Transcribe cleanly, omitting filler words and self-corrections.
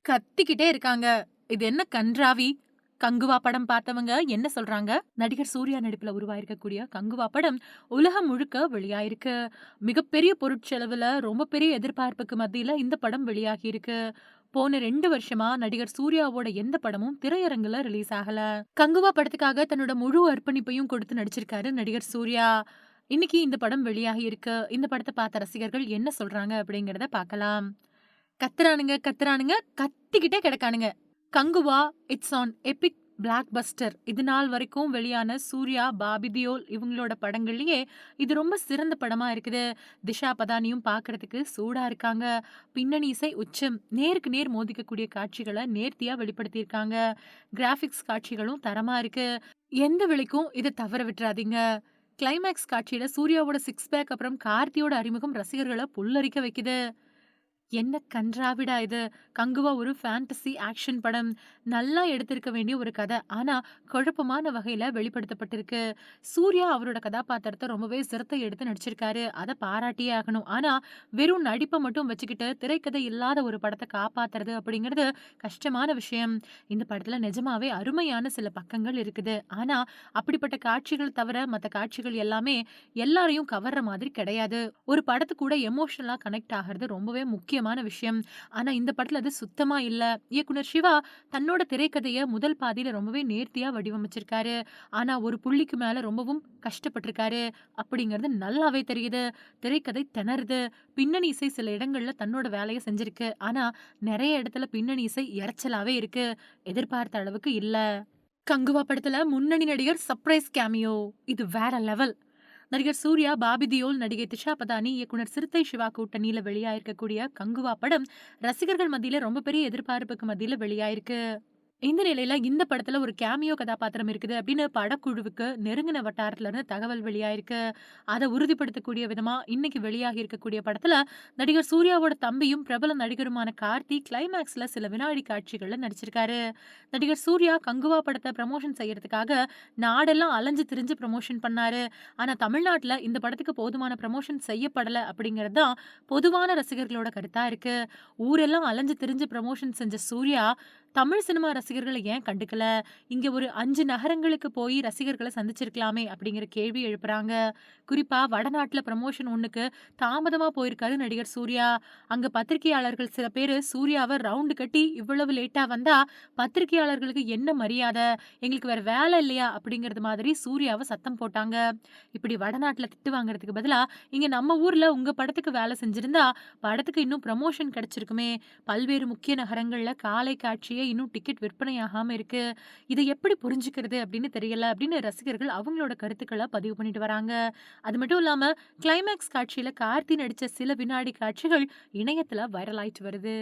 கத்திக்கிட்டே இருக்காங்க. இது என்ன கண்றாவி? கங்குவா படம் பார்த்தவங்க என்ன சொல்றாங்க? நடிகர் சூர்யா நடிப்புல உருவாயிருக்கக்கூடிய கங்குவா படம் உலகம் முழுக்க வெளியாயிருக்கு. மிகப்பெரிய பொருட்செலவுல ரொம்ப பெரிய எதிர்பார்ப்புக்கு மத்தியில இந்த படம் வெளியாகியிருக்கு. போன 2 வருஷமா நடிகர் சூர்யாவோட எந்த படமும் திரையரங்குல ரிலீஸ் ஆகல. கங்குவா படத்துக்காக தன்னோட முழு அர்ப்பணிப்பையும் கொடுத்து நடிச்சிருக்காரு நடிகர் சூர்யா. இன்னைக்கு இந்த படம் வெளியாகி இருக்கு. இந்த படத்த பார்த்த ரசிகர்கள் என்ன சொல்றாங்க அப்படிங்கிறத பார்க்கலாம். கத்துறானுங்க, கத்துறானுங்க, கத்திக்கிட்டே கிடக்கானுங்க. Kanguva, it's an epic blockbuster. இது நாள் வரைக்கும் வெளியான சூர்யா, பாபி தியோல் இவங்களோட படங்கள்லயே இது ரொம்ப சிறந்த படமா இருக்குது. திஷா பதானியும் பார்க்கறதுக்கு சூடா இருக்காங்க. பின்னணி இசை உச்சம். நேருக்கு நேர் மோதிக்கக்கூடிய காட்சிகள நேர்த்தியா வெளிப்படுத்தியிருக்காங்க. கிராபிக்ஸ் காட்சிகளும் தரமா இருக்கு. எந்த விலைக்கும் இத தவற விட்டுறாதீங்க. கிளைமாக்ஸ் காட்சியில சூர்யாவோட சிக்ஸ் பேக் அப்புறம் கார்த்தியோட அறிமுகம் ரசிகர்கள புல்லரிக்க வைக்குது. என்ன கண்றாவிடா இது! கங்குவா ஒரு ஃபேண்டசி ஆக்ஷன் படம். நல்லா எடுத்திருக்க வேண்டிய ஒரு கத. ஆனா, குழப்பமான வகையில வெளிப்படுத்தப்பட்டிருக்கு. சூர்யா அவரோட கதாபாத்திரத்த ரொம்பவே சிரத்த எடுத்து நடிச்சிருக்காரு. அத பாராட்டியே ஆகணும். ஆனா, வெறும் நடிப்ப மட்டும் வச்சுக்கிட்டு திரைக்கதை இல்லாத ஒரு படத்த காப்பாத்துறது அப்படிங்கிறது கஷ்டமான விஷயம். இந்த படத்துல நிஜமாவே அருமையான சில பக்கங்கள் இருக்குது. ஆனா, அப்படிப்பட்ட காட்சிகள் தவிர மத்த காட்சிகள் எல்லாமே எல்லாரையும் கவர்ற மாதிரி கிடையாது. ஒரு படத்து கூட எமோஷனலா கனெக்ட் ஆகுறது ரொம்பவே முக்கியமான விஷயம். ஆனா இந்த படத்துல அது சுத்தமா இல்ல. இயக்குனர் சிவா தன்னோட திரைக்கதைய முதல் பாதியில ரொம்பவே நேர்த்தியா வடிவமைச்சிருக்காரு. ஆனா ஒரு புள்ளிக்கு மேல ரொம்பவும் கஷ்டப்பட்டிருக்காரு. அப்படிங்கிறது நல்லாவே தெரியுது. திரைக்கதை திணறுது. பின்னணி இசை சில இடங்கள்ல தன்னோட வேலைய செஞ்சிருக்கு. ஆனா நெறைய இடத்துல பின்னணி இசை இரைச்சலாவே இருக்கு. எதிர்பார்த்த அளவுக்கு இல்ல. கங்குவா படத்துல முன்னணி நடிகர் சர்ப்ரைஸ் கேமியோ. இது வேற லெவல். நடிகர் சூர்யா, பாபி தியோல், நடிகை திஷா பதானி, இயக்குனர் சிறுத்தை சிவா கூட்டணியில வெளியாயிருக்கக்கூடிய கங்குவா படம் ரசிகர்கள் மத்தியில ரொம்ப பெரிய எதிர்பார்ப்புக்கு மத்தியில வெளியாயிருக்கு. இந்த நிலையில இந்த படத்துல ஒரு கேமியோ கதாபாத்திரம் இருக்குது அப்படின்னு படக்குழுவுக்கு நெருங்கின வட்டாரத்துல இருந்து தகவல் வெளியாயிருக்கு. அத உறுதிப்படுத்தக்கூடிய விதமா இன்னைக்கு வெளியாகி இருக்கக்கூடிய படத்துல நடிகர் சூர்யாவோட தம்பியும் பிரபல நடிகருமான கார்த்தி கிளைமாக்ஸ்ல சில வினாடி காட்சிகள்ல நடிச்சிருக்காரு. நடிகர் சூர்யா கங்குவா படத்த ப்ரமோஷன் செய்யறதுக்காக நாடெல்லாம் அலைஞ்சு திரிஞ்சு ப்ரமோஷன் பண்ணாரு. ஆனா தமிழ்நாட்டுல இந்த படத்துக்கு போதுமான ப்ரமோஷன் செய்யப்படல அப்படிங்கிறது தான் பொதுவான ரசிகர்களோட கருத்தா இருக்கு. ஊரெல்லாம் அலைஞ்சு திரிஞ்சு ப்ரமோஷன் செஞ்ச சூர்யா தமிழ் சினிமா ரசிகர்கள ஏன் கண்டுக்கல? இங்க ஒரு 5 நகரங்களுக்கு போய் ரசிகர்கள சந்திச்சிருக்கலாமே! அப்படிங்கிற கேள்வி எழுப்புறாங்க. குறிப்பா வடநாட்டுல ப்ரமோஷன் 1க்கு தாமதமா போயிருக்காரு நடிகர் சூர்யா. அங்க பத்திரிகையாளர்கள் சில பேரு சூர்யாவ ரவுண்டு கட்டி இவ்வளவு லேட்டா வந்தா பத்திரிகையாளர்களுக்கு என்ன மரியாத? எங்களுக்கு வேற வேலை இல்லையா? அப்படிங்கிறது மாதிரி சூர்யாவ சத்தம் போட்டாங்க. இப்படி வடநாட்டுல திட்டு வாங்குறதுக்கு பதிலா, இங்க நம்ம ஊர்ல உங்க படத்துக்கு வேலை செஞ்சிருந்தா, படத்துக்கு இன்னும் ப்ரமோஷன் கிடைச்சிருக்குமே! பல்வேறு முக்கிய நகரங்கள்ல காலை காட்சியே இன்னும் டிக்கெட் விற்பனையாகாம இருக்கு. இத எப்படி புரிஞ்சுக்கிறது அப்படின்னு தெரியல அப்படின்னு ரசிகர்கள் அவங்களோட கருத்துக்கள பதிவு பண்ணிட்டு வராங்க. அது மட்டும் இல்லாம கிளைமாக்ஸ் காட்சியில கார்த்தி நடிச்ச சில வினாடி காட்சிகள் இணையத்துல வைரல் ஆயிட்டு வருது.